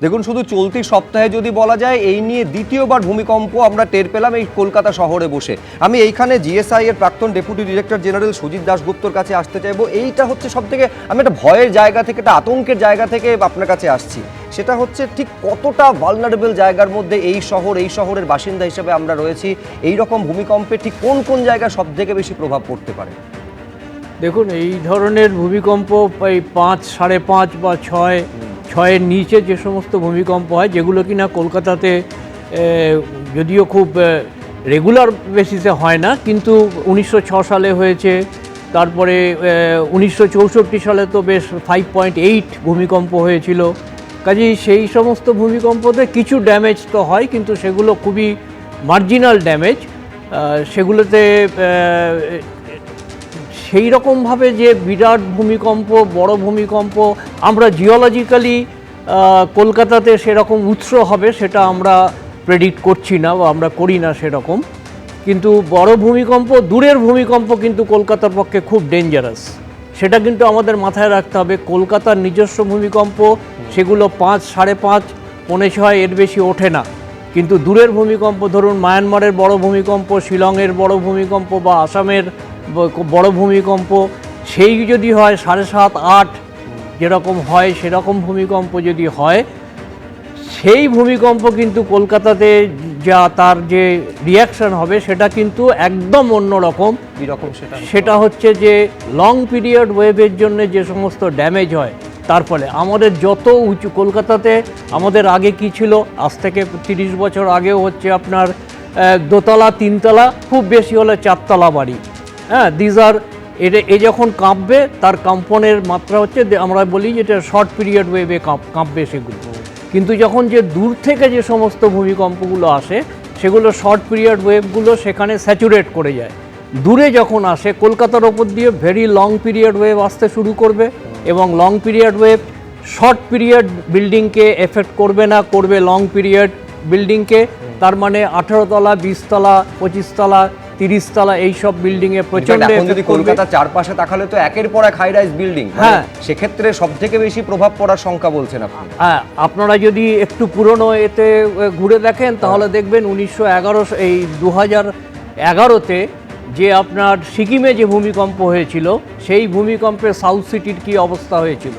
দেখুন, শুধু চলতি সপ্তাহে যদি বলা যায়, এই নিয়ে দ্বিতীয়বার ভূমিকম্প আমরা টের পেলাম এই কলকাতা শহরে বসে। আমি এইখানে জিএসআই এর প্রাক্তন ডেপুটি ডিরেক্টর জেনারেল সুজিত দাশগুপ্তর কাছে আসতে চাইবো। এইটা হচ্ছে সব থেকে, আমি একটা ভয়ের জায়গা থেকে, একটা আতঙ্কের জায়গা থেকে আপনার কাছে আসছি। সেটা হচ্ছে ঠিক কতটা ভালনারেবল জায়গার মধ্যে এই শহরের বাসিন্দা হিসেবে আমরা রয়েছি। এই রকম ভূমিকম্পে ঠিক কোন কোন জায়গায় সব থেকে বেশি প্রভাব পড়তে পারে? দেখুন, এই ধরনের ভূমিকম্প এই 5, 5.5 বা 6-6-এর নিচে যে সমস্ত ভূমিকম্প হয়, যেগুলো কিনা কলকাতাতে যদিও খুব রেগুলার বেসিসে হয় না, কিন্তু 1906 সালে হয়েছে, তারপরে 1964 সালে তো বেশ 5.8 ভূমিকম্প হয়েছিল। কাজেই সেই সমস্ত ভূমিকম্পতে কিছু ড্যামেজ তো হয়, কিন্তু সেগুলো খুবই মার্জিনাল ড্যামেজ। সেগুলোতে সেই রকমভাবে যে বিরাট ভূমিকম্প, বড় ভূমিকম্প আমরা জিওলজিক্যালি কলকাতাতে সেরকম উৎস হবে সেটা আমরা প্রেডিক্ট করছি না বা আমরা করি না সেরকম। কিন্তু বড় ভূমিকম্প, দূরের ভূমিকম্প কিন্তু কলকাতার পক্ষে খুব ডেঞ্জারাস। সেটা কিন্তু আমাদের মাথায় রাখতে হবে। কলকাতার নিজস্ব ভূমিকম্প সেগুলো 5, 5.5, 5.6 এর বেশি ওঠে না। কিন্তু দূরের ভূমিকম্প, ধরুন মায়ানমারের বড় ভূমিকম্প, শিলংয়ের বড় ভূমিকম্প বা আসামের বড় ভূমিকম্প, সেই যদি হয় 7.5, 8 যেরকম হয় সেরকম ভূমিকম্প যদি হয়, সেই ভূমিকম্প কিন্তু কলকাতাতে যা তার যে রিয়াকশন হবে সেটা কিন্তু একদম অন্যরকম। সেটা হচ্ছে যে লং পিরিয়ড ওয়েভের জন্য যে সমস্ত ড্যামেজ হয়, তার ফলে আমাদের যত উঁচু, কলকাতাতে আমাদের আগে কি ছিল, আজ থেকে 30 বছর আগেও হচ্ছে আপনার 2 তলা 3 তলা, খুব বেশি হলে 4 তলা বাড়ি। হ্যাঁ, এ যখন কাঁপবে তার কম্পনের মাত্রা হচ্ছে, আমরা বলি যেটা শর্ট পিরিয়ড ওয়েভে কাঁপবে সেগুলো। কিন্তু যখন যে দূর থেকে যে সমস্ত ভূমিকম্পগুলো আসে, সেগুলো শর্ট পিরিয়ড ওয়েভগুলো সেখানে স্যাচুরেট করে যায়। দূরে যখন আসে, কলকাতার ওপর দিয়ে ভেরি লং পিরিয়ড ওয়েভ আসতে শুরু করবে, এবং long period wave short period বিল্ডিংকে এফেক্ট করবে না, করবে লং পিরিয়ড বিল্ডিংকে। তার মানে 18 তলা, 20 তলা, 25 তলা, 30 তলা এইসব বিল্ডিংয়ে প্রচন্ড। এখন যদি কলকাতার চারপাশে তাকালে তো একের পর এক হাই রাইজ বিল্ডিং, হ্যাঁ, সেক্ষেত্রে সব থেকে বেশি প্রভাব পড়ার সংখ্যা বলছেন আপনি। হ্যাঁ, আপনারা যদি একটু পুরনো এতে ঘুরে দেখেন তাহলে দেখবেন 2011-তে যে আপনার সিকিমে যে ভূমিকম্প হয়েছিল, সেই ভূমিকম্পে সাউথ সিটির কি অবস্থা হয়েছিল।